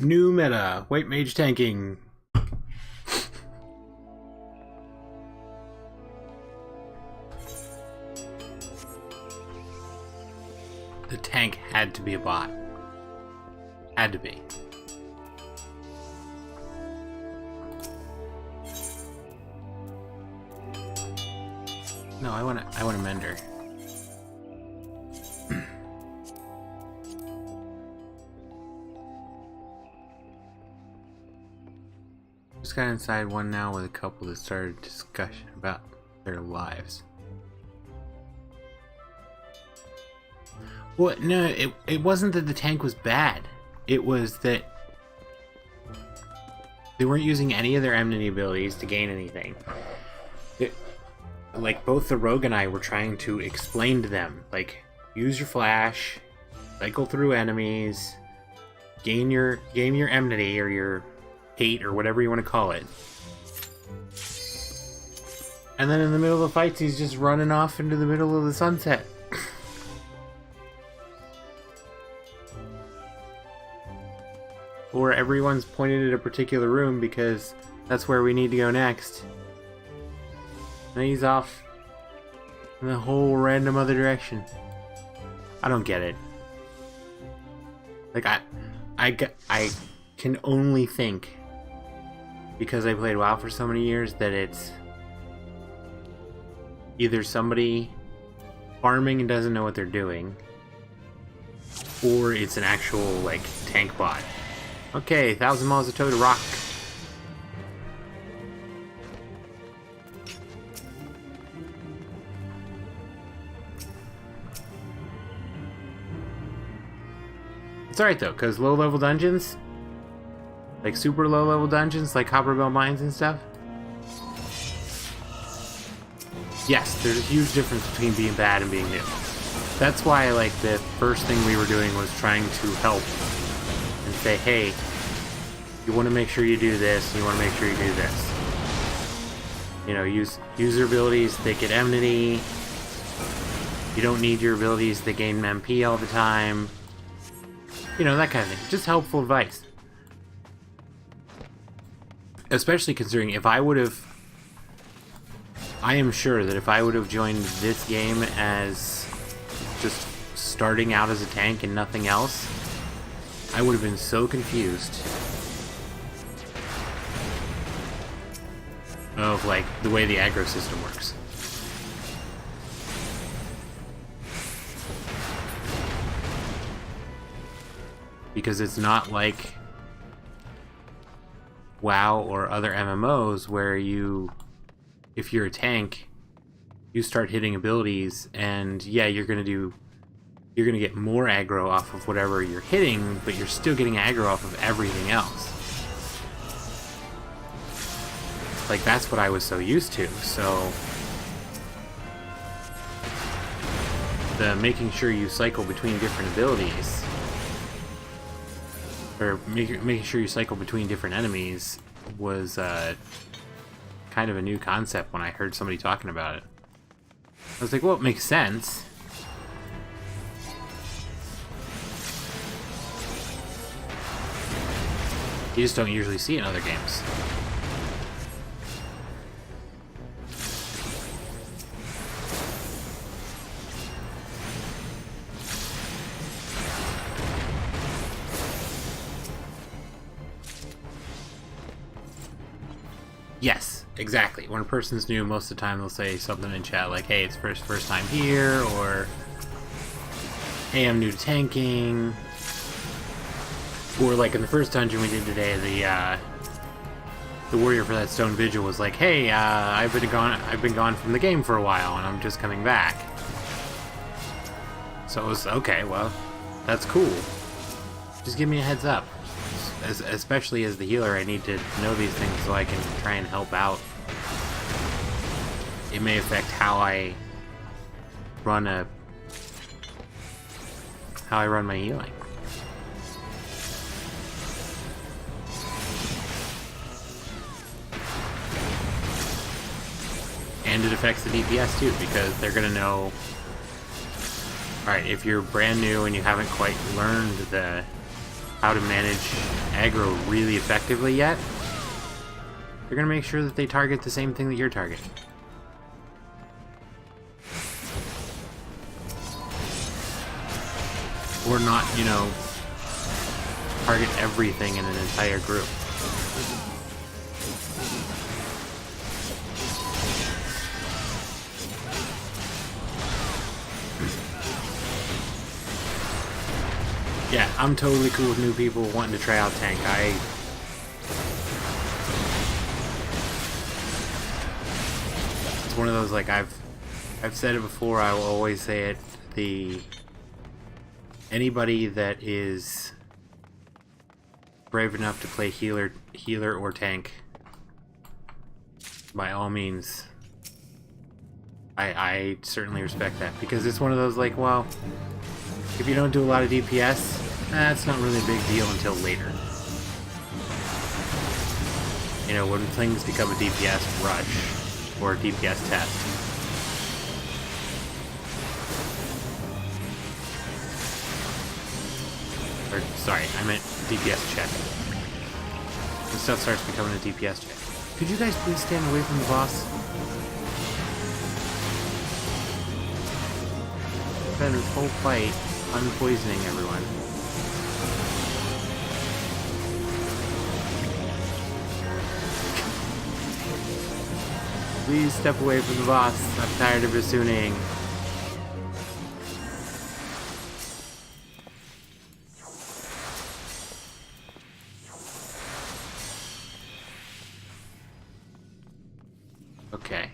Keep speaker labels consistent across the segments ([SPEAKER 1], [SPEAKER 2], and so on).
[SPEAKER 1] New meta, white mage tanking. The tank had to be a bot. Had to be. No, I want a mender. Just got inside one now with a couple that started discussion about their lives. Well, no, it wasn't that the tank was bad. It was that they weren't using any of their enmity abilities to gain anything. Like, both the rogue and I were trying to explain to them, like, use your flash, cycle through enemies, gain your enmity or your hate or whatever you want to call it. And then in the middle of the fights, he's just running off into the middle of the sunset. Or everyone's pointed at a particular room because that's where we need to go next. And he's off in the whole random other direction. I don't get it. Like, I can only think, because I played WoW for so many years, that it's either somebody farming and doesn't know what they're doing, or it's an actual, like, tank bot. Okay, 1,000 maws of toto-rak. It's alright though, because low-level dungeons, like super low-level dungeons, like Copperbell Mines and stuff, yes, there's a huge difference between being bad and being new. That's why, like, the first thing we were doing was trying to help and say, hey, you want to make sure you do this, and you want to make sure you do this. You know, use your abilities that get enmity. You don't need your abilities that gain MP all the time. You know, that kind of thing. Just helpful advice. Especially considering if I would have... I am sure that if I would have joined this game as just starting out as a tank and nothing else, I would have been so confused of, like, the way the aggro system works. Because it's not like WoW or other MMOs where you, if you're a tank, you start hitting abilities and yeah, you're gonna get more aggro off of whatever you're hitting, but you're still getting aggro off of everything else. Like, that's what I was so used to, so the making sure you cycle between different abilities, or making sure you cycle between different enemies, was kind of a new concept when I heard somebody talking about it. I was like, well, it makes sense. You just don't usually see it in other games. Yes, exactly. When a person's new, most of the time they'll say something in chat like, hey, it's first time here, or hey, I'm new to tanking. Or like in the first dungeon we did today, the warrior for that stone vigil was like, hey, I've been gone from the game for a while and I'm just coming back. So it was, okay, well, that's cool. Just give me a heads up. Especially as the healer, I need to know these things so I can try and help out. It may affect how I run my healing. And it affects the DPS too, because they're gonna know, alright, if you're brand new and you haven't quite learned how to manage aggro really effectively yet, they're going to make sure that they target the same thing that you're targeting. Or not, you know, target everything in an entire group. Yeah, I'm totally cool with new people wanting to try out tank. It's one of those, like, I've said it before, I will always say it, anybody that is brave enough to play healer or tank, by all means, I certainly respect that, because it's one of those, like, well, if you don't do a lot of DPS, that's not really a big deal until later. You know, when things become a DPS rush or a DPS test. Or, sorry, I meant DPS check. When stuff starts becoming a DPS check. Could you guys please stand away from the boss? Spend this whole fight unpoisoning everyone. Please step away from the boss. I'm tired of basooning. Okay.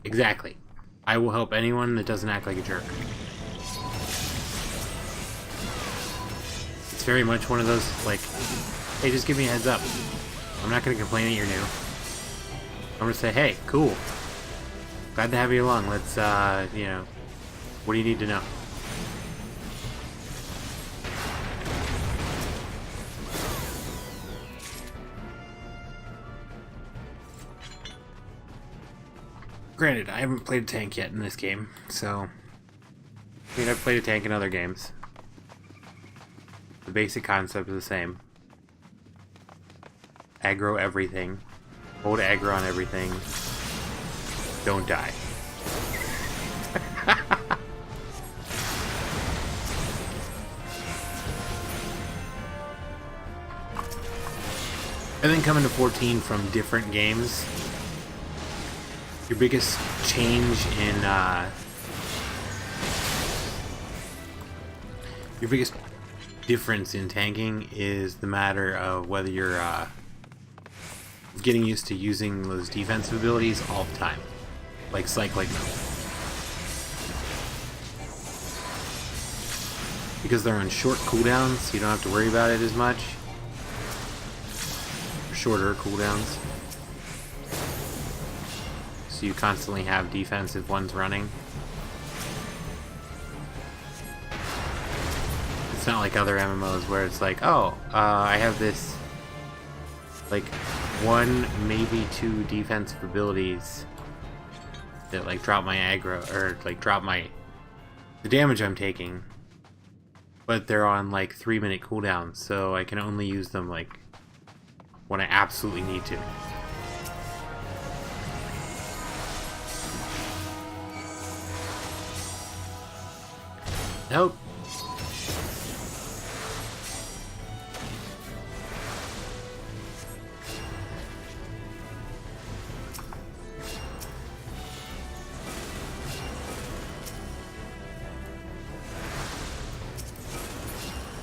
[SPEAKER 1] Exactly. I will help anyone that doesn't act like a jerk. It's very much one of those, like, hey, just give me a heads up. I'm not going to complain that you're new. I'm going to say, hey, cool. Glad to have you along. Let's, you know, what do you need to know? Granted, I haven't played a tank yet in this game, so... I mean, I've played a tank in other games. The basic concept is the same. Aggro everything. Hold aggro on everything. Don't die. And then coming to 14 from different games, your biggest change in, your biggest difference in tanking is the matter of whether you're, getting used to using those defensive abilities all the time. Like cycling them. Because they're on short cooldowns, so you don't have to worry about it as much. Shorter cooldowns. So you constantly have defensive ones running. It's not like other MMOs where it's like, oh, I have this, like, 1, maybe 2 defensive abilities that, like, drop my aggro, or, like, drop the damage I'm taking, but they're on, like, 3-minute cooldowns, so I can only use them, like, when I absolutely need to. Nope.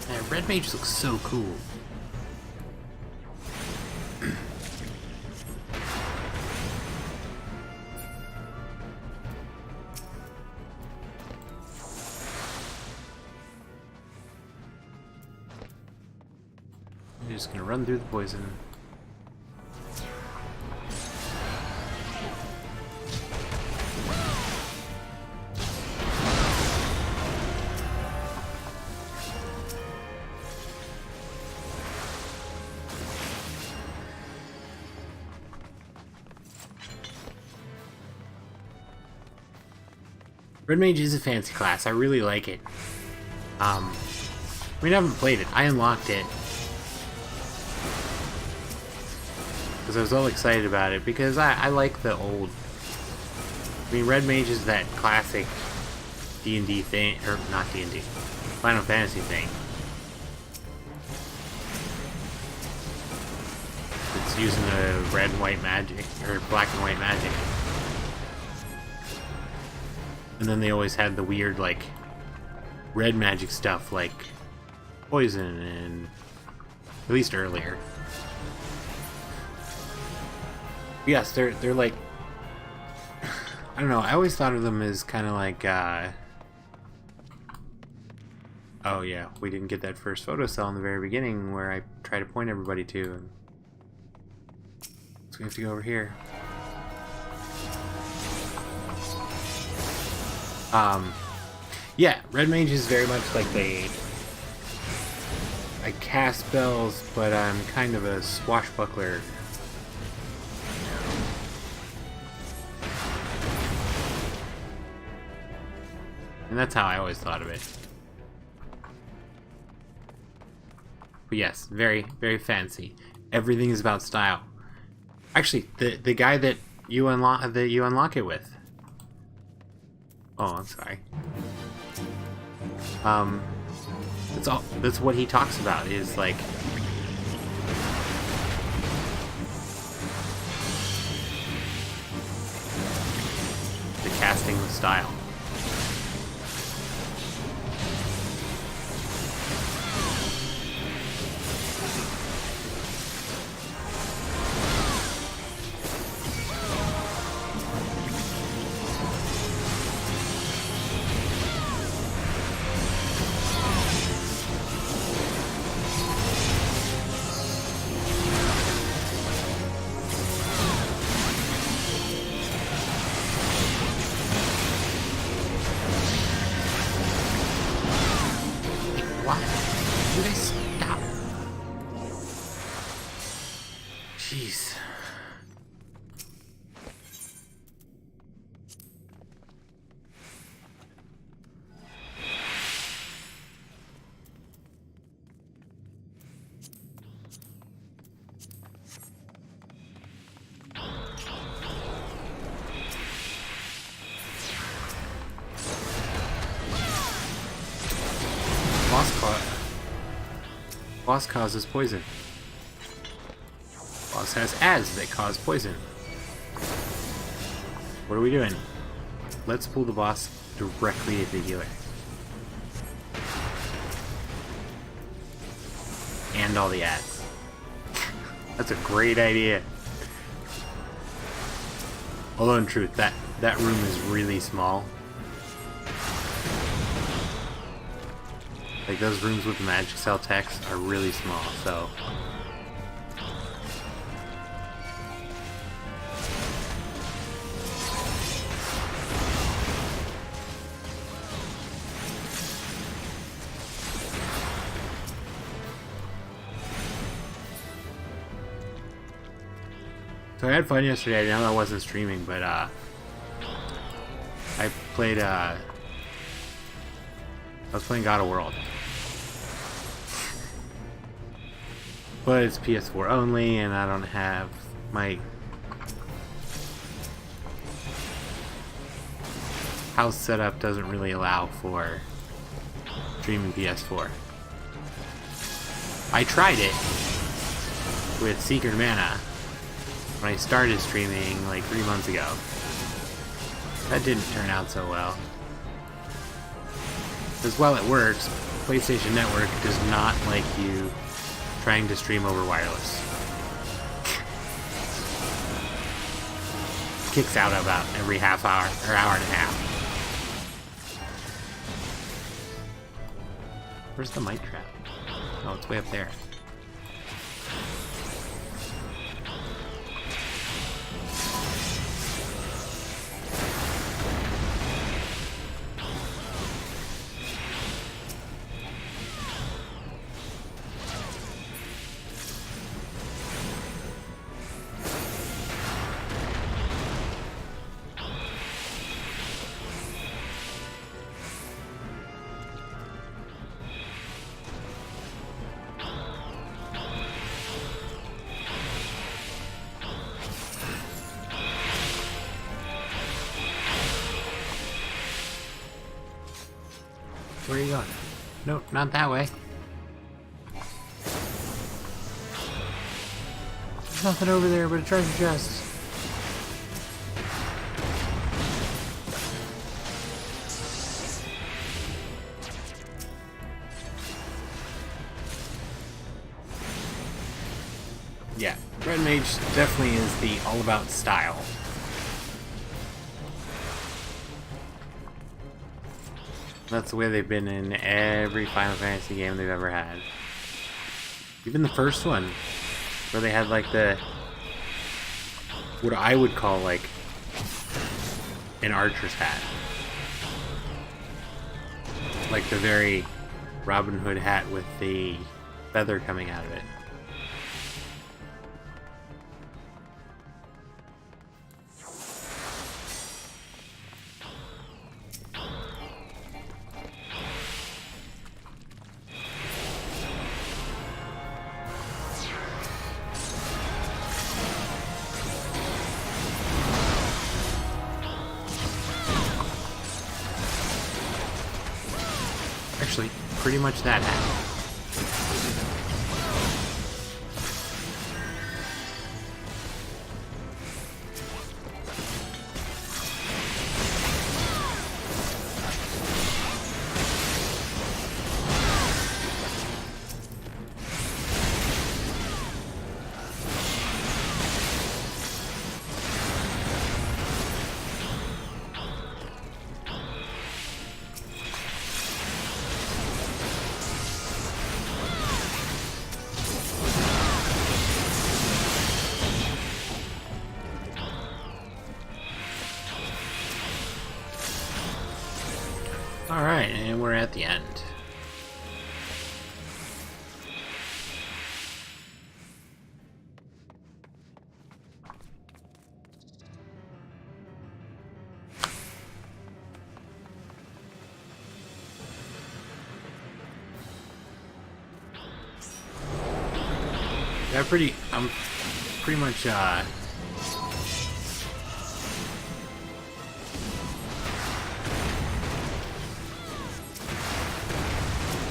[SPEAKER 1] Man, red mage looks so cool. I'm just gonna run through the poison. Red Mage is a fancy class. I really like it. I mean, I haven't played it. I unlocked it. Because I was all excited about it, because I like the old... I mean, Red Mage is that classic D&D thing, or not D&D, Final Fantasy thing. It's using the red and white magic, or black and white magic. And then they always had the weird, like, red magic stuff, like poison, and at least earlier. Yes, they're like, I don't know, I always thought of them as kind of like, oh yeah, we didn't get that first photo cell in the very beginning where I try to point everybody to. So we have to go over here. Yeah, Red Mage is very much like I cast spells, but I'm kind of a swashbuckler. And that's how I always thought of it. But yes, very, very fancy. Everything is about style. Actually, the guy that you unlock it with. Oh, I'm sorry. That's what he talks about, is like the casting with style. Why? Did I stop? Jeez. Boss causes poison. Boss has ads that cause poison. What are we doing? Let's pull the boss directly at the healer. And all the ads. That's a great idea. Although in truth, that room is really small. Like, those rooms with the magic cell text are really small, so... So I had fun yesterday. I know I wasn't streaming, but I played I was playing God of World. But it's PS4 only, and I don't have my house setup doesn't really allow for streaming PS4. I tried it with Secret Mana when I started streaming like 3 months ago. That didn't turn out so well. Because while it works, PlayStation Network does not like you trying to stream over wireless. Kicks out about every half hour or hour and a half. Where's the mic trap? Oh, it's way up there. Where are you going? Nope, not that way. There's nothing over there but a treasure chest. Yeah, Red Mage definitely is the all-about style. That's the way they've been in every Final Fantasy game they've ever had. Even the first one, where they had like the... what I would call like an archer's hat. Like the very Robin Hood hat with the feather coming out of it. Actually, pretty much that hat. Alright, and we're at the end. I'm pretty much,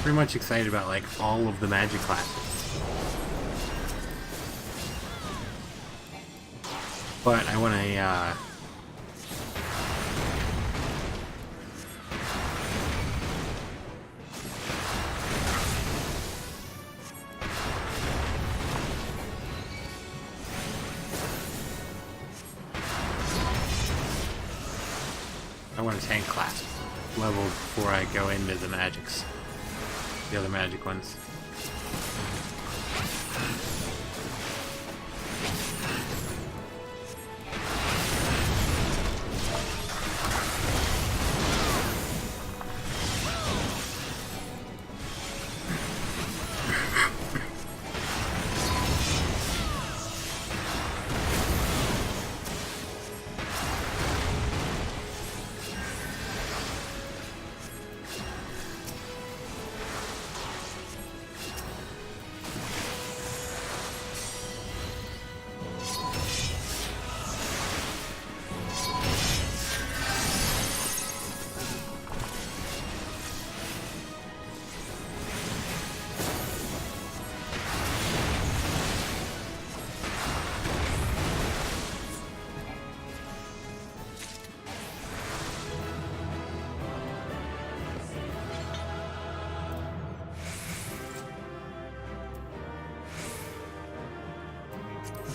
[SPEAKER 1] pretty much excited about like all of the magic classes, but I want to tank class level before I go into the magics. The other magic ones.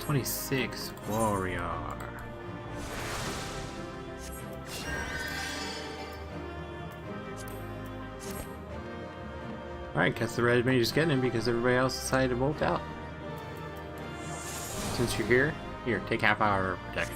[SPEAKER 1] '26 warrior. Alright, guess the red mage is getting him because everybody else decided to bolt out. Since you're here, take half hour of protection.